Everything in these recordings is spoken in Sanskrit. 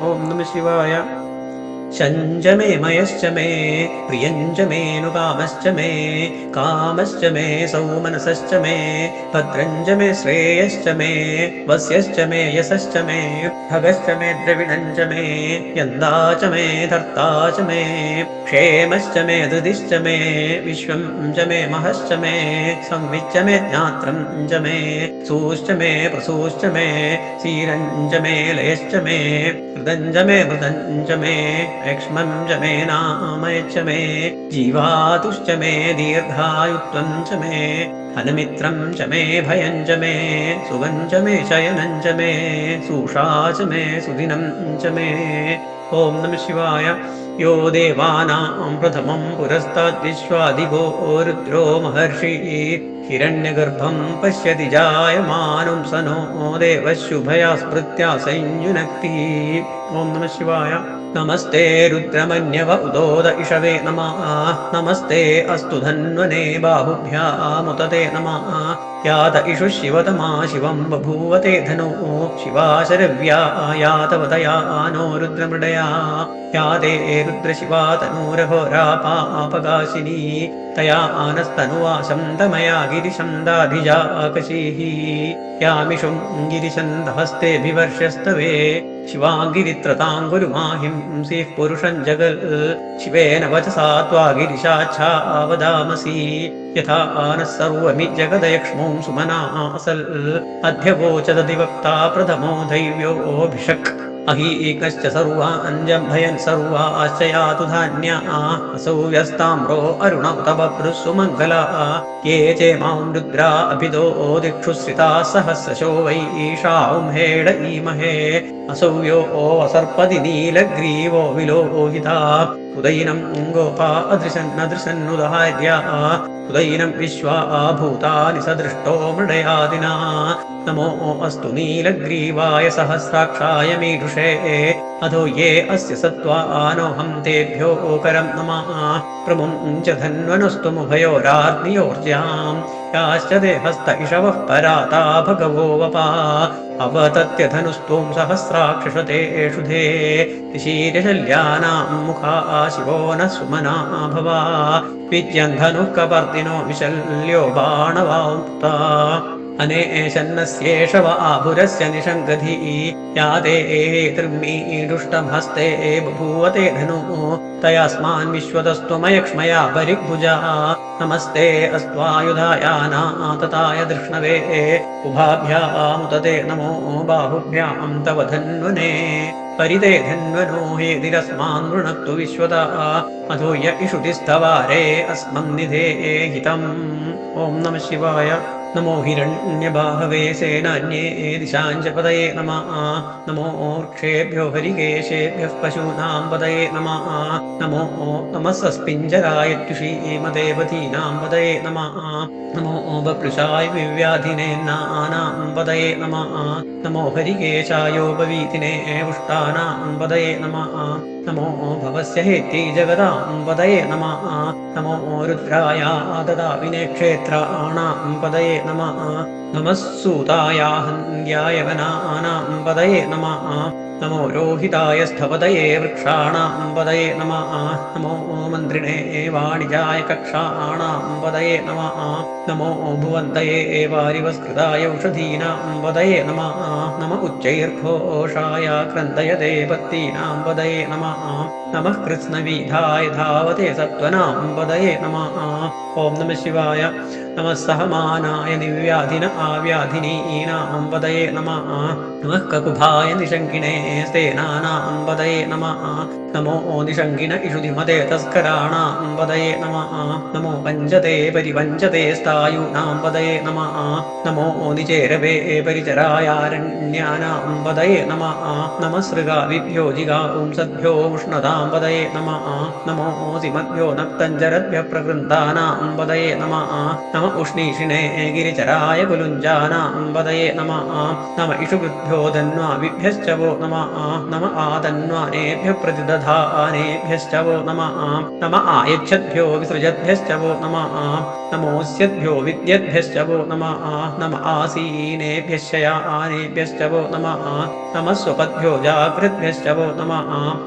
ഓം നമഃ ശിവായ. ശഞ്ച may മയശ്ച may പ്രിയഞ്ച മേനുകാമശ്ച may കാമശ്ച may സൗമനസശ്ച may ഭദ്രഞ്ച may ശ്രേയശ്ച may വസ്യശ്ച may യശശ്ച may ഭഗശ്ച may ദ്രവിണഞ്ച may യന്താച may ധർത്താ ച മേ ക്ഷേമശ്ച മേ ധൃതിശ്ച മേ വിശ്വം ച മേ മഹശ്ച മേ സംവിശ്ച മേ ജ്ഞാത്രം ച may സൂശ്ച may പ്രസൂശ്ച may സീരഞ്ച may ലയശ്ച may ഹൃദഞ്ച may മൃദഞ്ച may ക്ഷ്മം ച മേ നാമയശ്ച മേ ജീവാതുശ്ച മേ ദീർഘായുത്വം ച മേ ധനമിത്രം ച മേ ഭയം ച മേ സുഖം ച മേ ശയനം ച മേ സൂഷാ ച മേ സുദിനം ച മേ. ഓം നമഃ ശിവായ. യോ ദേവാനാം പ്രഥമം പുരസ്താദ്വിശ്വാദിഗോ രുദ്രോ മഹർഷി ഹിരണ്യഗർഭം പശ്യതി ജായമാനം സ നോ ദേവശുഭയാ സ്മൃത്യാ സംയുനക്തി. ഓം നമഃ ശിവായ. നമസ്തേ രുദ്രമന്യവ ഉദോദ ഇഷവേ നമഃ. നമസ്തേ അസ്തു ധന്വനേ ബാഹുഭ്യാമുതതേ നമഃ. യാത ഇഷു ശിവതമാ ശിവം ബഭൂവതേ ധനോ ശിവാശരവ്യാ യാതവതയാ നോ രുദ്രമൃഡയാ യാതേ രുദ്രശിവാ തനൂരഘോരാ പാപകാശിനി തയാ ആനസ്തനുവാശം തമയാ ഗിരിശം ദാധിജാകശീഃ യാമിഷും ഗിരിശം ഹസ്തേഭിവർഷ്യസ്തവേ ശിവാംഗിരിത്രതാം ഗുരുമാഹിം സിഃ പുരുഷം ജഗൽ ശിവേന വചസാ ത്വാ ഗിരിശാച്ഛാവദാമസി യഥാ ആനഃ സർവമി ജഗദയക്ഷ്മോം സുമനാസൽ അധ്യവോചദധിവക്താ പ്രഥമോ ദൈവ്യോऽഭിഷക് അഹീകശ്ച സർവാഞ്ജംഭയൻ സർവാശ്ച യാതു ധാന്യാ അസൗ വ്യസ്താമ്രോ അരുണ ഉത ബഭ്രുസ്സു മംഗലാ യേ ചേമാം രുദ്രാ അഭിദോ ദിക്ഷുശ്രിതാ സഹസ്രശോ വൈഷാം ഹേഡ ഈമഹേ അസൗ യോ വസർപ്പതി നീലഗ്രീവോ വിലോഹിതാ ഉദയിനം ഗോപാ അദൃശന്നദൃശന്നുദാര്യാ ഉദയിനം വിശ്വാ ഭൂതാനി സദൃഷ്ടോ മൃഡയാദിനാ നമോ അസ്തു നീലഗ്രീവായ സഹസ്രാക്ഷായ മീഡുഷേ അധോ യേ അസ്യ സത്വാനോഹം തേഭ്യോ കരം നമഃ പ്രമും ച ധന്വനസ്തു മുഭയോരാഗ്നിയോർജ്യാം യാശ്ച ദേഹസ്ത ഇഷവഃ പരാതാ ഭഗവോ വപാ അവതത്യധനുസ്ത്വം സഹസ്രാക്ഷഷതേഷു ധേ ശീര്യശല്യാനാം മുഖാ ശിവോ ന സുമനാ ഭവാ വിദ്യം ധനുഃ കപർദിനോ വിശല്യോ ബാണവാംപ്താ അനേശന്നസ്യേഷ ആഭുരസ്യ നിഷംഗധീ യാതേ തൃമ്മീടുഷ്ടംഹസ്തേ ബഭൂവതേ ധനു തയാസ്മാൻ വിശ്വതസ്ത്വമയക്ഷ്മയാ പരിഗ്ഭുജാ നമസ്തേ അസ്ത്വായുധായാനാതതായ ധൃഷ്ണവേ ഉഭാഭ്യാമുതതേ നമോ ബാഹുഭ്യാം തവ ധന്വനേ പരിതേ ധന്വനോ ഹേതിരസ്മാൻ വൃണക്തു വിശ്വതാ അധോ യ ഇഷുതിസ്തവാരേ അസ്മന്നിധേ ഹിതം. ഓം നമഃ ശിവായ. നമോ ഹിരണ്യബാഹവേ സേനാന്യേ ദിശാഞ്ച പതയേ നമഃ. നമോ വൃക്ഷേഭ്യോ ഹരികേശേഭ്യഃ പശൂനാം പതയേ നമഃ. നമോ നമസ്സസ്പിഞ്ചരായ ത്യുഷീമദേവതീനാം പതയേ നമഃ. നമോ ബഭൃശായ വിവ്യാധിനേന്നാനാം പതയേ നമഃ. നമോ ഹരികേശായോപവീതിനേ പുഷ്ടാനാം പതയേ നമഃ. നമോ ഭവസ്യ ഹേത്യൈ ജഗതാം പതയേ നമഃ. നമോ രുദ്രായ ദദാവിനേ ക്ഷേത്രാണാം പതയേ നമഃ. നമഃ സൂതായ ഹന്യായ വനാനാം പതയേ നമഃ. നമോ രോഹിതായ സ്ഥപതയേ വൃക്ഷാണാം പതയേ നമഃ. നമോ മന്ത്രിണേ വാണിജായ കക്ഷാണാം പതയേ നമഃ. നമോ ഭുവന്തയേ വാരിവസ്കൃതായ ഔഷധീനാം പതയേ നമഃ. നമ ഉച്ചൈർഘോഷായ ക്രന്ദയതേ പത്തീനാം പതയേ നമഃ. നമഃ കൃത്സ്നവീധായ ധാവതേ സത്വനാം പതയേ നമഃ. ഓം നമഃ ശിവായ. നമഃ സഹമാനായ നിവ്യാധിന ആവ്യാധിനീനാം പതയേ നമഃ. നമഃ കകുഭായ നിശങ്കിണേ സേനാനാം പതയേ നമഃ. നമോ നിശങ്കിന ഇഷുധിമതേ തസ്കരാണാം പതയേ നമഃ. നമോ പഞ്ചതേ പരിപഞ്ചതേ സ്ഥായൂനാം പതയേ നമഃ. നമോ നിചേരവേ പരിചരായാരണ്യാനാം പതയേ നമഃ. നമഃ സൃഗാവിഭ്യോ ജിഗാവും സദ്ഭ്യോ ഉഷ്ണതാം പതയേ നമഃ. നമോ സിമദ്ഭ്യോ നക്തഞ്ചരഭ്യ പ്രകൃന്താനാം പതയേ നമഃ. നമ उष्णीषिणे गिरिचराय कुलुञ्जानां पदये नमः नम इषुकृभ्यो धन्वाभिभ्यश्च वो नम आतन्वानेभ्यः प्रतिदधानेभ्यश्च वो नम आयच्छद्भ्यो विसृजद्भ्यश्च वो नमोऽस्यद्भ्यो विद्यद्भ्यश्च वो नम आसीनेभ्यश्च यानेभ्यश्च वो नमः स्वपद्भ्यो जागृद्भ्यश्च वो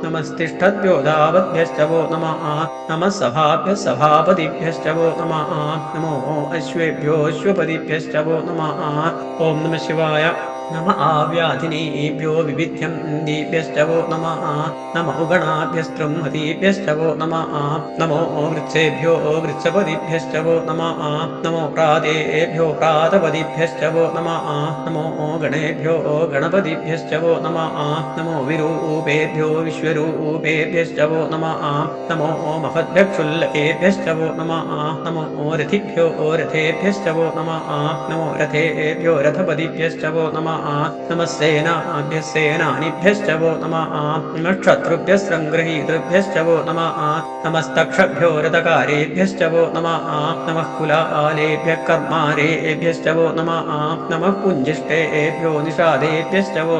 नमस्तिष्ठद्भ्यो दावद्भ्यश्च वो नमः सभाभ्यः सभापतिभ्यश्च वो नमो अश्वेभ्यो अश्वपतिभ्यश्च वो ॐ नमः शिवाय नम आव्याधिनेभ्यो विविध्यं दीभ्यश्च वो नम उगणाभ्यस्त्रुंहतीभ्यश्च वो नमो वृत्सेभ्यो वृत्सपदिभ्यश्च वो नमो प्रातेभ्यो प्रातपदिभ्यश्च वो नमो गणेभ्यो गणपतिभ्यश्च वो नमो विरूपेभ्यो विश्वरूपेभ्यश्च वो नमो महद्भ्यक्षुल्लकेभ्यश्च वो नमो रथिभ्यो रथेभ्यश्च वो नमो रथेभ्यो रथपदिभ्यश्च वो नमः सेनाभ्यः सेनानिभ्यश्च वो नमः क्षत्रुभ्यस्त्रङ्गृहीतृभ्यश्च वो नमस्तक्षभ्यो रथकारेभ्यश्च वो नमः कुलालेभ्यः कर्मारेभ्यश्च वो नमः पुञ्जिष्टेभ्यो निषादेभ्यश्च वो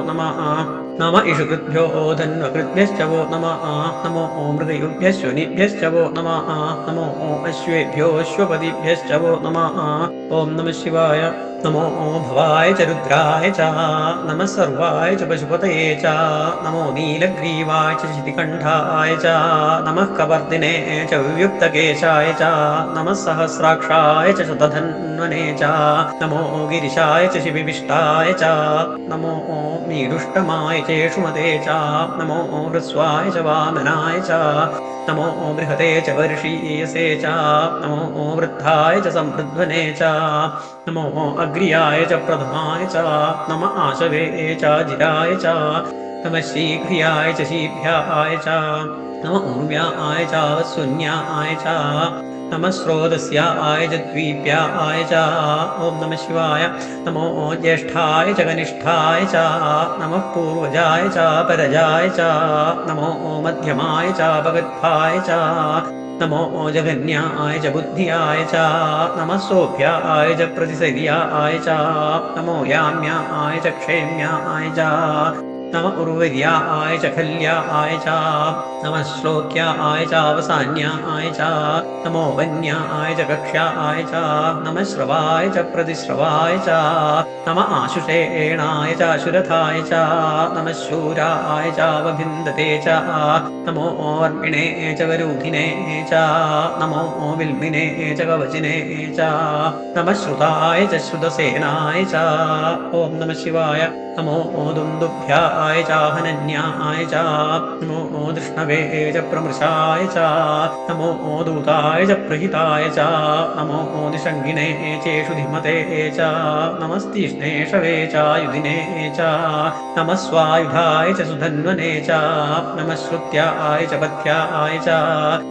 नम इषुकृभ्यो धन्वकृभ्यश्च वो नमो मृगयुभ्यः शनिभ्यश्च वो नमो अश्वेभ्यो अश्वपतिभ्यश्च वो ॐ नमः शिवाय नमो भवाय च रुद्राय च नमः सर्वाय च पशुपतये च नमो नीलग्रीवाय च शितिकण्ठाय च नमः कवर्दिने च वियुक्तकेशाय च नमः सहस्राक्षाय च शतधन्वने च नमो गिरिशाय च शिविविष्टाय च नमो मीरुष्टमाय चेषुमते च नमो ह्रस्वाय च वामनाय च नमो बृहते च वर्षीयसे च नमो वृद्धाय च संवृध्वने च नमो अग्र्याय च प्रथमाय च नम आशवे च जिराय च नमः शीघ्रियाय च शीभ्याय च नम ऊर्व्याय च वस्वन्याय च नमः स्रोतस्याय च द्वीप्याय च ॐ नमः शिवाय नमो ज्येष्ठाय च कनिष्ठाय च नमः पूर्वजाय च परजाय च नमो मध्यमाय च भगद्भाय च नमो जगन्याय च बुद्ध्याय च नमः सोऽभ्याय च प्रतिसर्याय च नमो याम्याय च क्षेम्याय च नम उर्वर्याय च खल्याय च नमः श्लोक्याय च अवसान्याय च नमो वन्याय च कक्ष्याय च नमः श्रवाय च प्रतिश्रवाय च नम आशुषेणाय च अशुरथाय च नमः शूराय च अवभिन्दते च नमो वर्मिणे च वरूधिने च नमो विल्मिने च कवचिने च नमः श्रुताय च श्रुतसेनाय च ॐ नमः शिवाय नमो दुन्दुभ्याय च हनन्याय च नमो दृष्णवे च प्रमृषाय च नमो दूताय च प्रहिताय च नमो निषङ्गिने चेषु धिमते च नमस्तीष्णेषवे च युधिने च नमः स्वायुधाय च सुधन्वने च नमः श्रुत्याय च पथ्याय च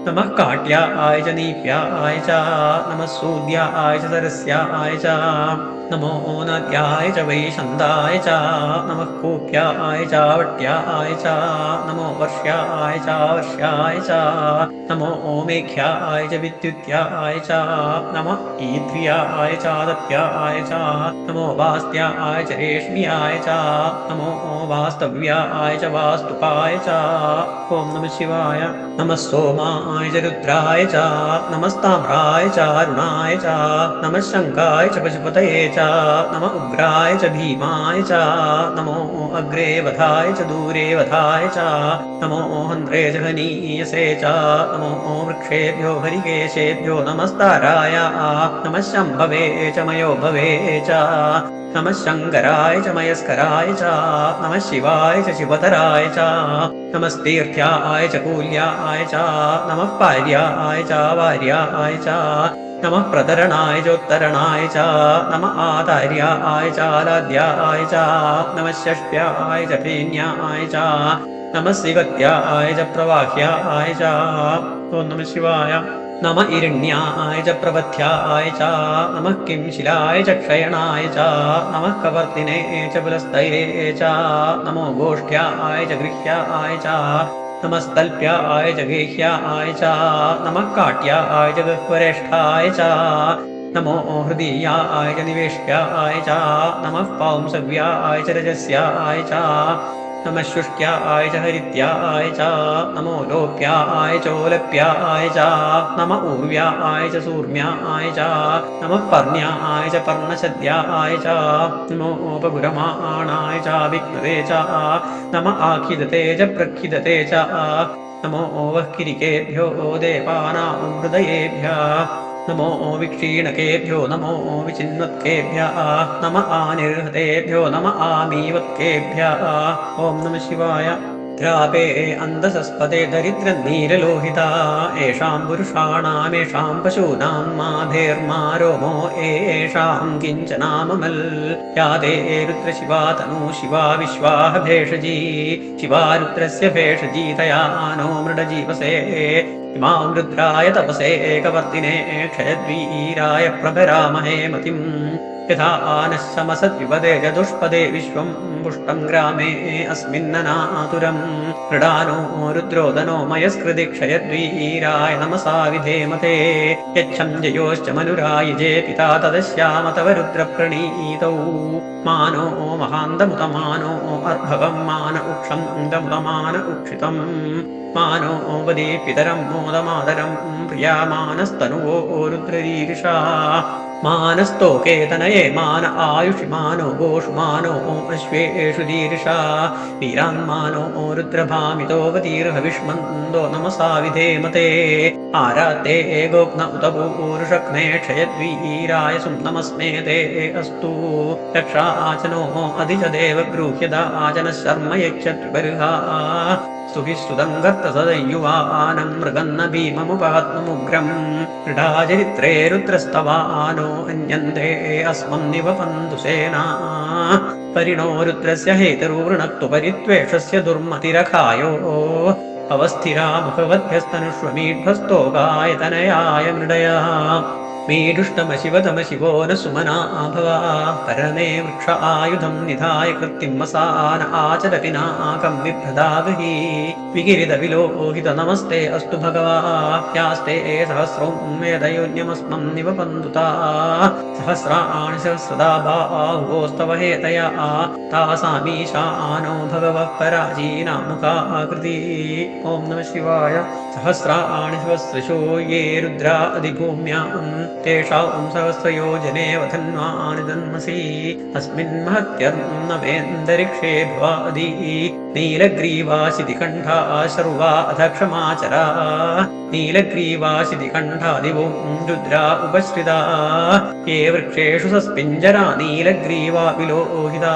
नमः काट्याय च नीप्याय च नमः सूद्याय च सरस्याय च नमो नद्याय च वैशन्दाय च नमः कूप्याय च वट्याय च नमो वर्ष्याय च वर्ष्याय च नमो मेघ्याय च विद्युत्याय च नमः ईध्र्याय च दत्याय च नमो वास्त्याय च रेष्म्याय च नमो वास्तव्याय च वास्तुकाय च ॐ नमः शिवाय नमः सोमाय च रुद्राय च नमस्ताम्राय च अरुणाय च नमः शङ्काय च पशुपतये च नमः उग्राय च भीमाय च नमो अग्रे वधाय च दूरे वधाय च नमो हन्त्रे च हनीयसे च नमो वृक्षेभ्यो हरिकेशेभ्यो नमस्ताराय नमः शम्भवे च मयोभवे च नमः शङ्कराय च मयस्कराय च नमः शिवाय च शिवतराय च नमस्तीर्थ्याय च कूल्याय च नमः पार्याय च वार्याय च नमः प्रतरणाय चोत्तरणाय च नमः आतार्याय च आराध्याय च नमः षष्ट्याय च फेन्याय च नमः सिगत्याय च प्रवाह्याय च ॐ नमः शिवाय नम इरण्याय च प्रपथ्याय च नमः किंशिलाय च क्षयणाय च नमः कवर्तिने च पुलस्तये च नमो गोष्ठ्याय च गृह्याय च नमस्तल्प्याय च गेह्याय च नमः काट्याय च गह्वरेष्ठाय च नमो हृदीयाय च निवेश्याय च नमः पांसव्याय च रजस्याय च नमः शुष्क्याय च हरित्याय च नमो लोप्याय चोलप्याय च नम ऊर्व्याय च सूर्म्याय च नमः पर्ण्याय च पर्णशद्याय च नमोपगुरमाणाय च विघ्नते च नम आखिदते च प्रखिदते च नमो वह्किरिकेभ्यो देवानां हृदयेभ्यः नमो विक्षीणकेभ्यो नमो विचिन्वत्केभ्यः नम आनिर्हतेभ्यो नम आमीवत्केभ्यः ॐ नमः शिवाय द्रापे अन्धसस्पदे दरिद्रनीरलोहिता येषां पुरुषाणामेषां पशूनां माभेर्मा रोमो येषां किञ्चनाममल् या ते रुद्रशिवा तनु शिवा विश्वाः भेषजी शिवा रुद्रस्य भेषजी तया नो मृडजीवसे इमां रुद्राय तपसे एकवर्तिने क्षयद्वीराय प्रभरामहे मतिम् यथा नः समसद्विपदे चतुष्पदे विश्वं पुष्टं ग्रामे अस्मिन्ननातुरं मृडानो रुद्रोदनो मयस्कृति क्षयद्वीराय नमसा विधेमते यच्छं जयोश्च मनुरायुजे पिता तदस्याम तव रुद्रप्रणीतौ मानो महान्तमुतमानो अर्भवं मान उक्षं दमुतमान उक्षितम् मानो वदे पितरं मोदमादरं प्रियामानस्तनुवो रुद्ररीर्षा मानस्तोके तनये मान आयुषि मानो गोषु मानो अश्वेषु दीर्षा वीरान्मानो रुद्रभामितोऽवतीर्हविष्मन्दो नमसा विधेमते आराते गोप्न उत पूरुषक्ने क्षयद्वीराय सुं नमस्मे ते अस्तु रक्षाचनो अधिजदेव गृह्यदाचनः शर्म यक्षत्रिबर्हा सुभिस्तुदङ्गर्तसदयुवानं मृगन्न भीममुपहत्मुग्रम् क्रीडाचरित्रे रुद्रस्तवानो अन्यन्ते अस्मं निवपन्तु सेना परिणो रुद्रस्य हेतुर्वृणक्तु परित्वेषस्य दुर्मतिरखायो अवस्थिरा मुखवद्भ्यस्तनुष्वमीढ्भस्तोकायतनयाय मृडयः मीडुष्टमशिवतमशिवो न सुमना भवा परमे वृक्ष आयुधं निधाय कृत्तिमसान आचरति नाकं बिभ्रदागहि विगिरिदविलोहित नमस्ते अस्तु भगवास्ते सहस्रं वेदयोन्यमस्मं निवपन्तुता सहस्राणि सहस्रदा बाहुस्तव हेतया तासामीशानो भगवः पराजीनामुखाकृति ॐ नमः शिवाय सहस्राणि सहस्रशो ये रुद्रा अधिभूम्यां तेषां सहस्रयोजने वधन्वानि दन्मसि अस्मिन् महत्यर्णवेन्दरिक्षे भवादि नीलग्रीवाशितिकण्ठा शर्वा अधक्षमाचरा नीलग्रीवाशितिकण्ठादिवो रुद्रा उपश्रिता ये वृक्षेषु सस्पिञ्जरा नीलग्रीवा विलोहिता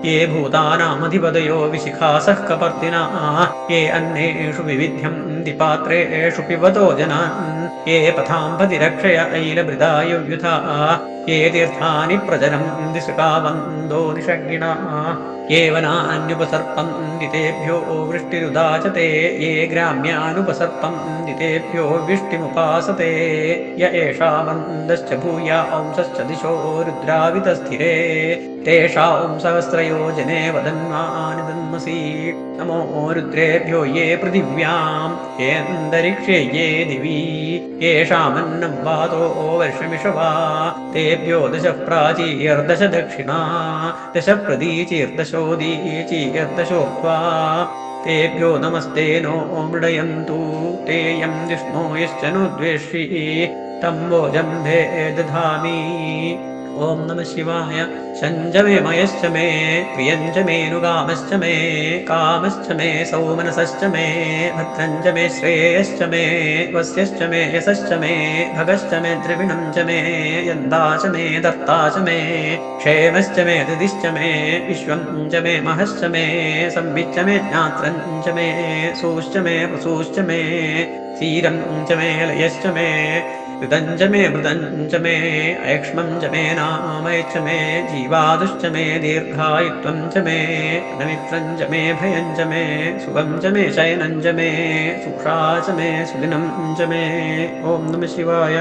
ये भूतानामधिपतयो विशिखासः कपर्दिना ये अन्नेषु विविध्यं दिपात्रेषु पिबतो जनान् ये पथाम्पति रक्षय ऐलभृदायुयुधा ये तीर्थानि प्रजनं दिशकावन्दो निषग्गिणा ये वनान्युपसर्पन्दितेभ्यो वृष्टिरुदाचते ये ग्राम्यानुपसर्पन्दितेभ्यो विष्टिमुपासते य एषा वन्दश्च भूया अंसश्च दिशो रुद्रावितस्थिरे तेषां सहस्रयोजने वदन्वानि दन्मसि नमो रुद्रेभ्यो ये पृथिव्यां येऽन्तरिक्षे ये दिवि येषामन्नं वातो वर्षमिषवा तेभ्यो दश प्राचीर्दश दक्षिणा दश प्रदीचीर्दशोदीचीर्दशोक्त्वा तेभ्यो नमस्ते नो मृडयन्तु ते यं विष्णो यश्च नो द्वेष्यि तं वोजम्भे दधामि ॐ नमः शिवाय शञ्जमे मयश्च मे प्रियञ्च मेनुगामश्च मे कामश्च मे सौमनसश्च मे भद्रञ्च मे श्रेयश्च मे वस्यश्च मे यशश्च मे भगश्च मे द्रविणं च मे यन्दा च मे दत्ता च मे क्षेमश्च मे हृदिश्च मे विश्वं च मे महश्च मे संविच्च मे ज्ञात्रं च मे सूश्च मे प्रसूश्च मे क्षीरं च मे लयश्च मे ऋतञ्च मे मृदञ्च मे ऐक्ष्मं च मे नामयश्च मे जीवादुश्च मे दीर्घायुत्वं च मे नमित्रं च मे भयं च मे सुखं च मे शयनं च मे सुषा च मे सुदिनं च मे ॐ नमः शिवाय